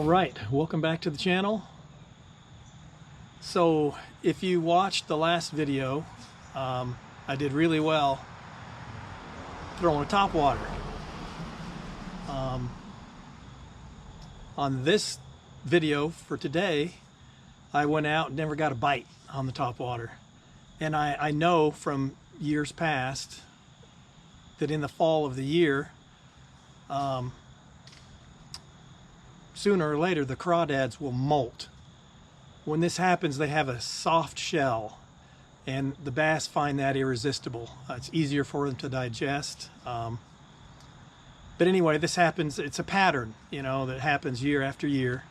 Alright, welcome back to the channel. So if you watched the last video, I did really well throwing a topwater. On this video for today, I went out and never got a bite on the topwater. And I know from years past that in the fall of the year, sooner or later the crawdads will molt. When this happens, they have a soft shell, and the bass find that irresistible. It's easier for them to digest. But anyway, this happens, it's a pattern, you know, that happens year after year.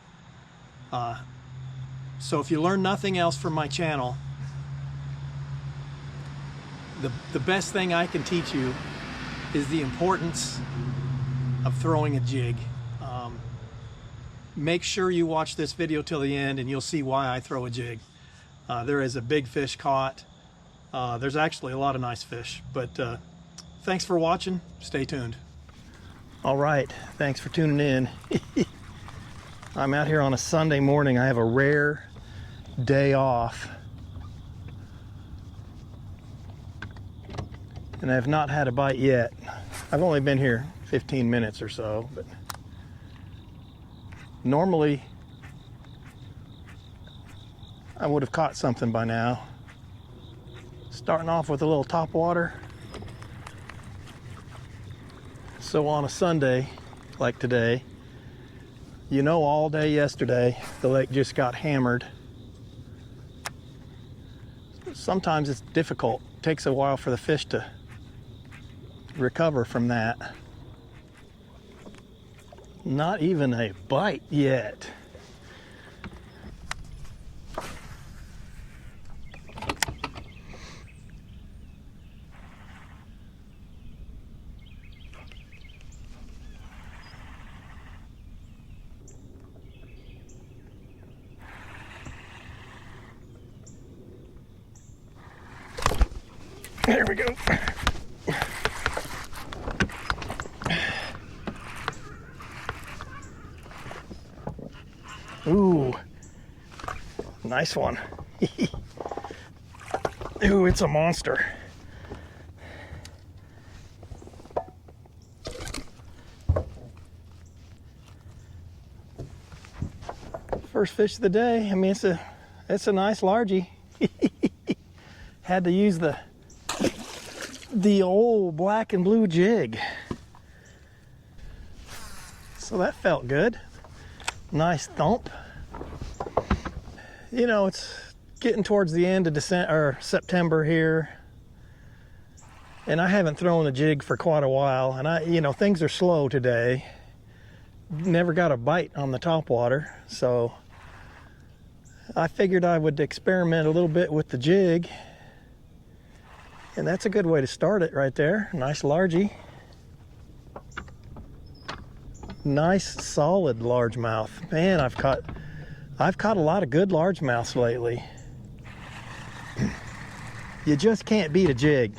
So if you learn nothing else from my channel, the best thing I can teach you is the importance of throwing a jig. Make sure you watch this video till the end and you'll see why I throw a jig. There is a big fish caught. There's actually a lot of nice fish, but thanks for watching. Stay tuned. All right, thanks for tuning in. I'm out here on a Sunday morning. I have a rare day off. And I have not had a bite yet. I've only been here 15 minutes or so, but normally I would have caught something by now. Starting off with a little topwater. So on a Sunday like today, you know, all day yesterday the lake just got hammered. Sometimes it's difficult. It takes a while for the fish to recover from that. Not even a bite yet. There we go. Ooh, nice one. Ooh, it's a monster. First fish of the day. I mean, it's a nice largie. Had to use the old black and blue jig. So that felt good. Nice thump. You know, it's getting towards the end of September here, and I haven't thrown a jig for quite a while, and you know, things are slow today. Never got a bite on the topwater, so I figured I would experiment a little bit with the jig, and that's a good way to start it right there. Nice largie. Nice solid largemouth. Man, I've caught a lot of good largemouths lately. You just can't beat a jig.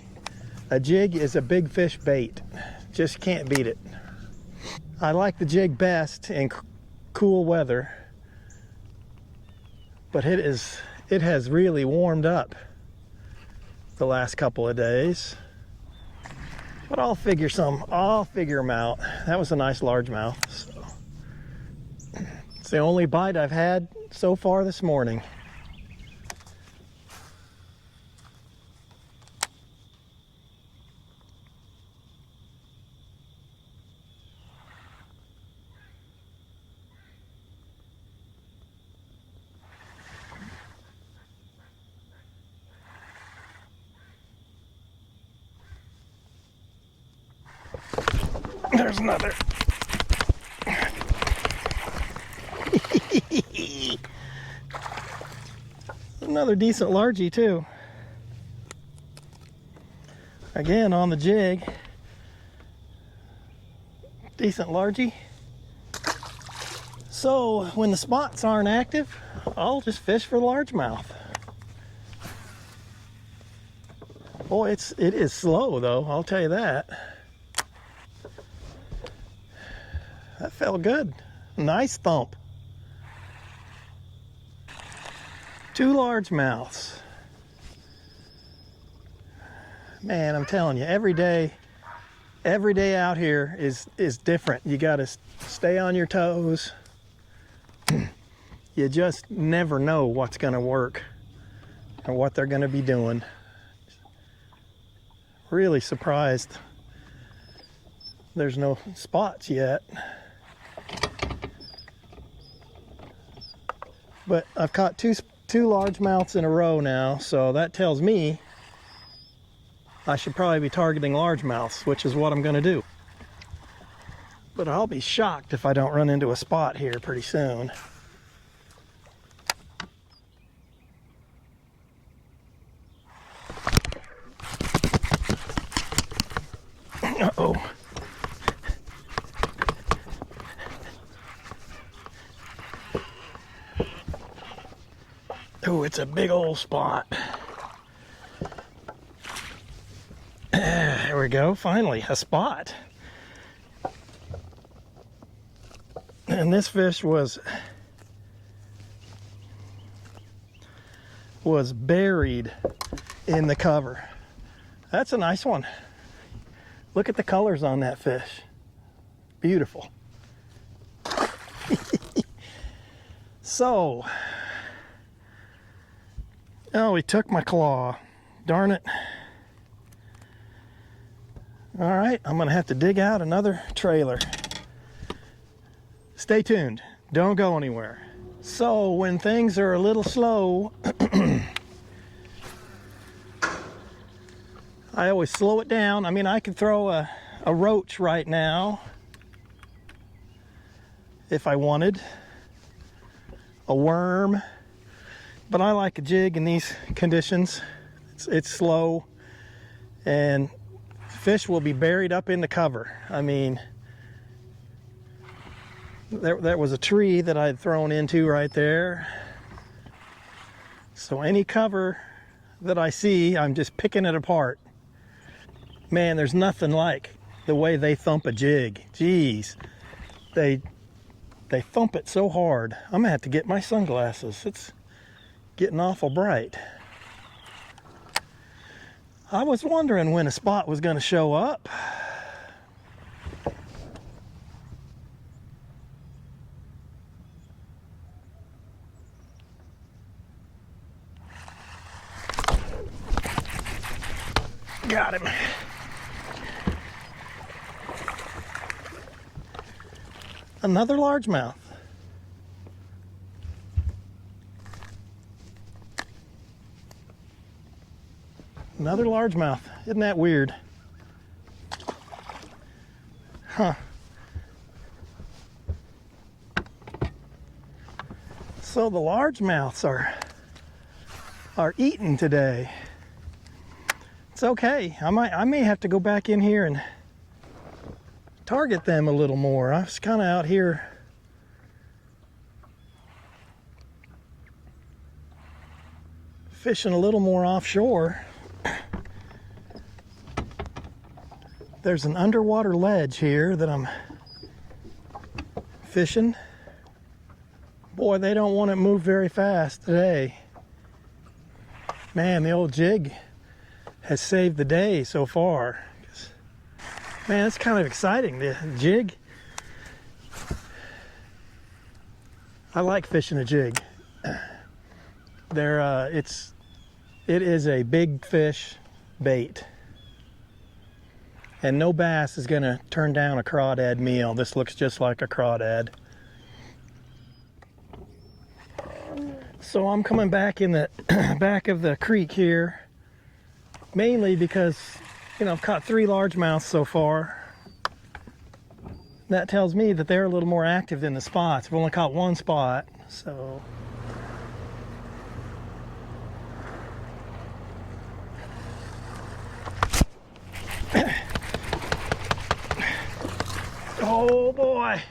A jig is a big fish bait. Just can't beat it. I like the jig best in cool weather, but it has really warmed up the last couple of days. But I'll figure them out. That was a nice largemouth. So it's the only bite I've had so far this morning. There's another. Another decent largie too. Again on the jig. Decent largie. So when the spots aren't active, I'll just fish for largemouth. Boy, it is slow though, I'll tell you that. That felt good. Nice thump. 2 largemouths. Man, I'm telling you, every day out here is different. You got to stay on your toes. You just never know what's going to work or what they're going to be doing. Really surprised there's no spots yet. But I've caught two largemouths in a row now, so that tells me I should probably be targeting largemouths, which is what I'm going to do. But I'll be shocked if I don't run into a spot here pretty soon. Uh-oh. Oh, it's a big old spot. There we go, finally, a spot. And this fish was buried in the cover. That's a nice one. Look at the colors on that fish. Beautiful. So, oh, he took my claw. Darn it. All right, I'm gonna have to dig out another trailer. Stay tuned, don't go anywhere. So when things are a little slow, I always slow it down. I mean, I could throw a roach right now if I wanted, a worm, but I like a jig in these conditions. It's slow, and fish will be buried up in the cover. I mean, there was a tree that I had thrown into right there. So any cover that I see, I'm just picking it apart. Man, there's nothing like the way they thump a jig. Jeez, they thump it so hard. I'm gonna have to get my sunglasses. It's getting awful bright. I was wondering when a spot was gonna show up. Got him. Another largemouth. Another largemouth. Isn't that weird? Huh. So the largemouths are eaten today. It's okay. I may have to go back in here and target them a little more. I was kind of out here fishing a little more offshore. There's an underwater ledge here that I'm fishing. Boy, they don't want it move very fast today. Man, the old jig has saved the day so far. Man, it's kind of exciting, the jig. I like fishing a jig. It is a big fish bait. And no bass is gonna turn down a crawdad meal. This looks just like a crawdad. So I'm coming back in the back of the creek here, mainly because, you know, I've caught 3 largemouths so far. That tells me that they're a little more active than the spots. I've only caught 1 spot, so. Oh boy.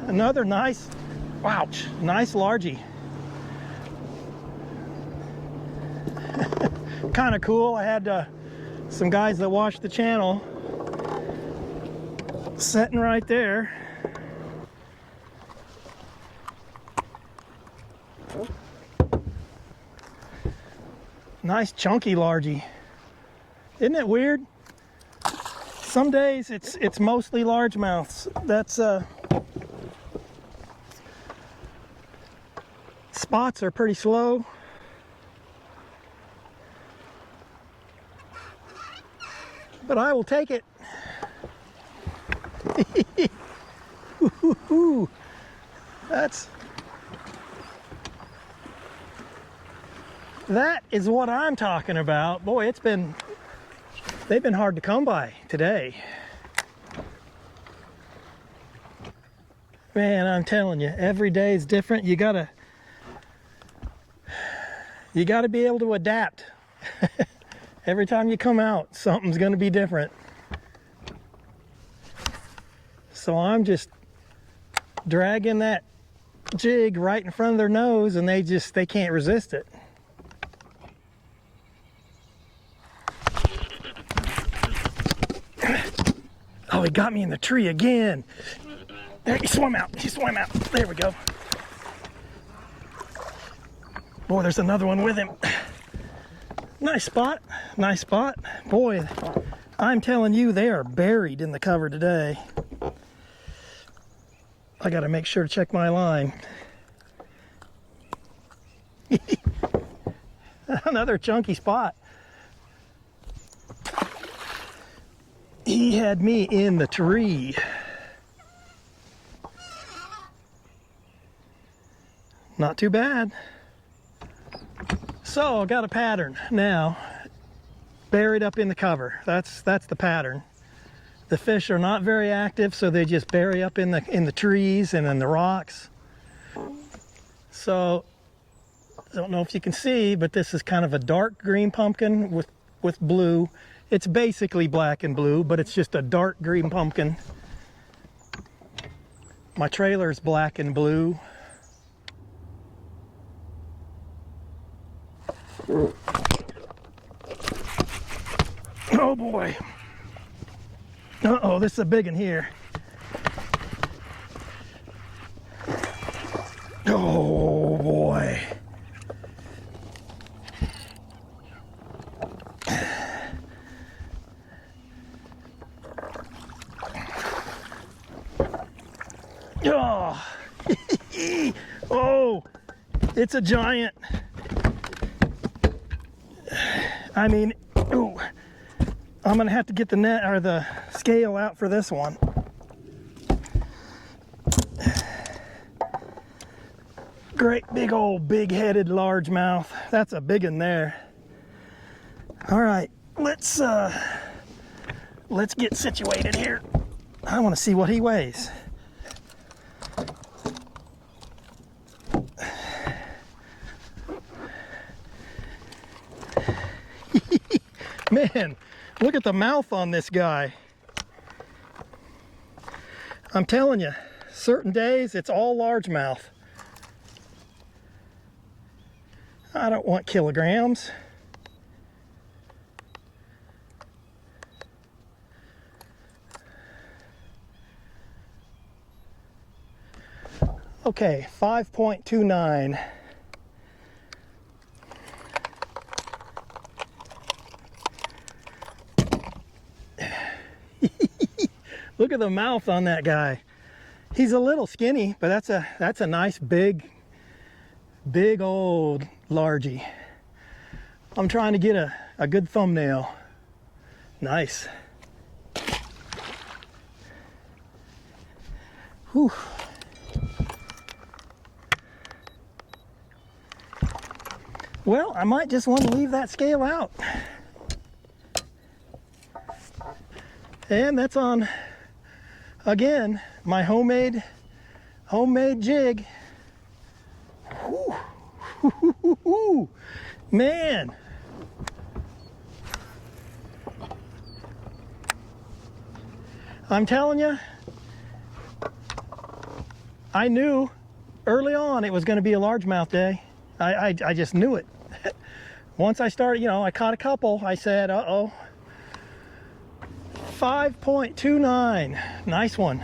Another nice, ouch, nice largie. Kind of cool. I had some guys that watch the channel sitting right there. Nice chunky largie. Isn't it weird? Some days it's mostly largemouths. That's spots are pretty slow. But I will take it. That is what I'm talking about. Boy, they've been hard to come by today. Man, I'm telling you, every day is different. You gotta be able to adapt. Every time you come out, something's gonna be different. So I'm just dragging that jig right in front of their nose, and they can't resist it. Oh, he got me in the tree again. There, he swam out. He swam out. There we go. Boy, there's another one with him. Nice spot. Nice spot. Boy, I'm telling you, they are buried in the cover today. I got to make sure to check my line. Another chunky spot. He had me in the tree. Not too bad. So I got a pattern now, buried up in the cover. That's the pattern. The fish are not very active, so they just bury up in the trees and in the rocks. So I don't know if you can see, but this is kind of a dark green pumpkin with blue. It's basically black and blue, but it's just a dark green pumpkin. My trailer is black and blue. Oh boy. Uh-oh, this is a big one here. Oh boy. Oh, oh, it's a giant. I mean, ooh, I'm gonna have to get the net or the scale out for this one. Great big old big-headed largemouth. That's a big one there. All right, let's get situated here. I want to see what he weighs. Man, look at the mouth on this guy. I'm telling you, certain days it's all largemouth. I don't want kilograms. Okay, 5.29. Look at the mouth on that guy. He's a little skinny, but that's a nice big old largie. I'm trying to get a good thumbnail. Nice. Whew. Well, I might just want to leave that scale out. And that's on, again, my homemade jig. Whew. Man. I'm telling you, I knew early on it was going to be a largemouth day. I just knew it. Once I started, you know, I caught a couple, I said, uh-oh. 5.29, nice one.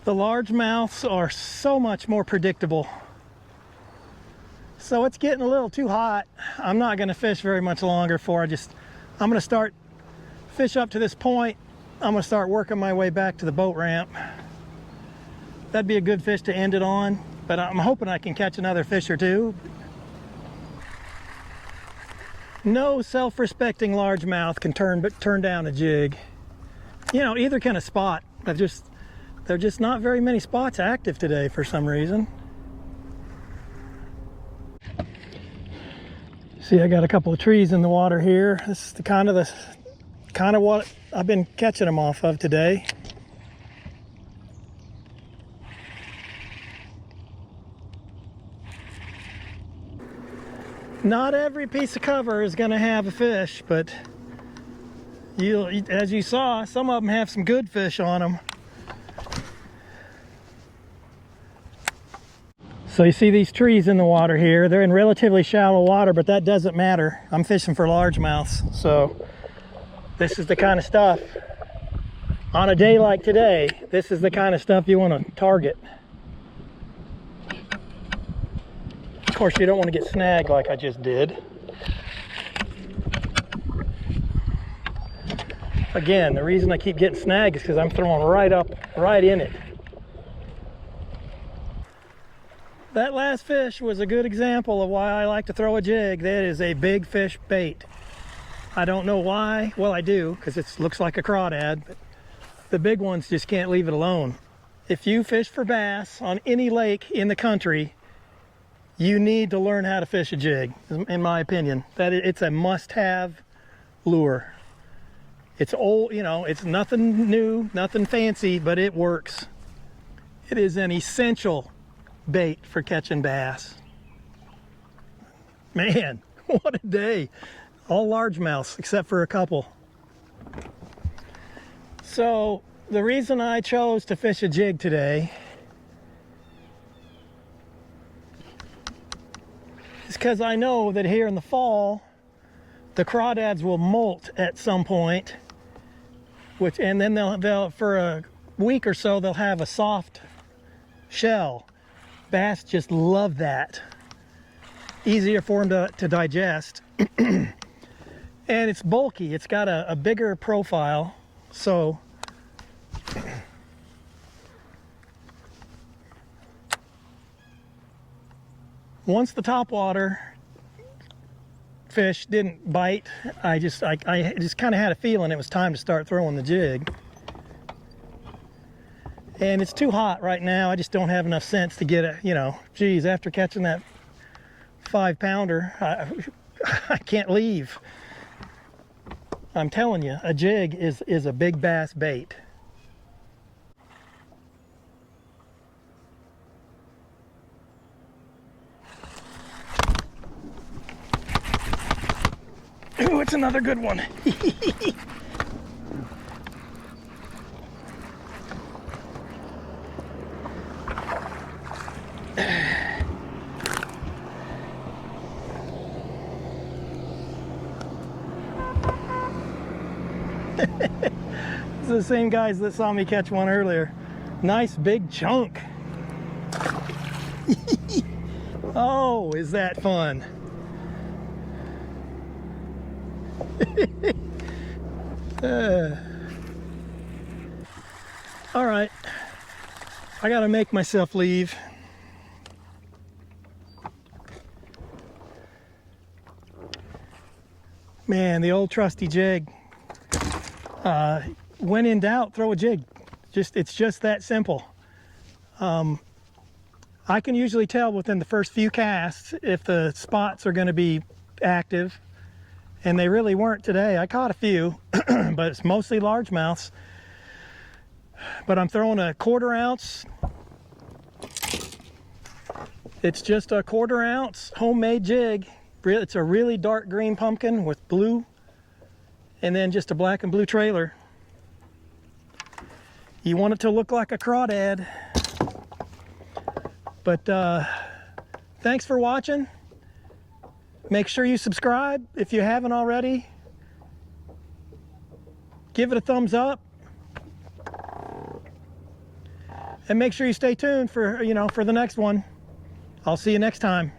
The largemouths are so much more predictable. So it's getting a little too hot. I'm not going to fish very much longer for I'm going to start fish up to this point. I'm going to start working my way back to the boat ramp. That'd be a good fish to end it on, but I'm hoping I can catch another fish or two. No self-respecting largemouth can turn down a jig. You know, either can a spot. There's just not very many spots active today for some reason. See, I got a couple of trees in the water here. This is the kind of what I've been catching them off of today. Not every piece of cover is going to have a fish, but as you saw, some of them have some good fish on them. So you see these trees in the water here. They're in relatively shallow water, but that doesn't matter. I'm fishing for largemouths, so this is the kind of stuff, on a day like today, this is the kind of stuff you want to target. Of course, you don't want to get snagged like I just did. Again, the reason I keep getting snagged is because I'm throwing right in it. That last fish was a good example of why I like to throw a jig. That is a big fish bait. I don't know why. Well, I do, because it looks like a crawdad, but the big ones just can't leave it alone. If you fish for bass on any lake in the country, you need to learn how to fish a jig, in my opinion. It's a must-have lure. It's old, you know, it's nothing new, nothing fancy, but it works. It is an essential bait for catching bass. Man, what a day. All largemouths except for a couple. So the reason I chose to fish a jig today is because I know that here in the fall the crawdads will molt at some point, and then they'll for a week or so they'll have a soft shell. Bass just love that. Easier for them to digest. And it's bulky. It's got a bigger profile. So once the topwater fish didn't bite, I just kind of had a feeling it was time to start throwing the jig. And it's too hot right now. I just don't have enough sense to get it, you know, geez, after catching that 5-pounder, I can't leave. I'm telling you, a jig is a big bass bait. Ooh, it's another good one. It's the same guys that saw me catch one earlier. Nice big chunk. Oh, is that fun? All right, I gotta make myself leave. Man, the old trusty jig. When in doubt, throw a jig. It's just that simple. I can usually tell within the first few casts if the spots are going to be active, and they really weren't today. I caught a few, but it's mostly largemouths. But I'm throwing a 1/4 ounce. It's just a 1/4 ounce homemade jig. It's a really dark green pumpkin with blue, and then just a black and blue trailer. You want it to look like a crawdad. But thanks for watching. Make sure you subscribe if you haven't already. Give it a thumbs up. And make sure you stay tuned for, for the next one. I'll see you next time.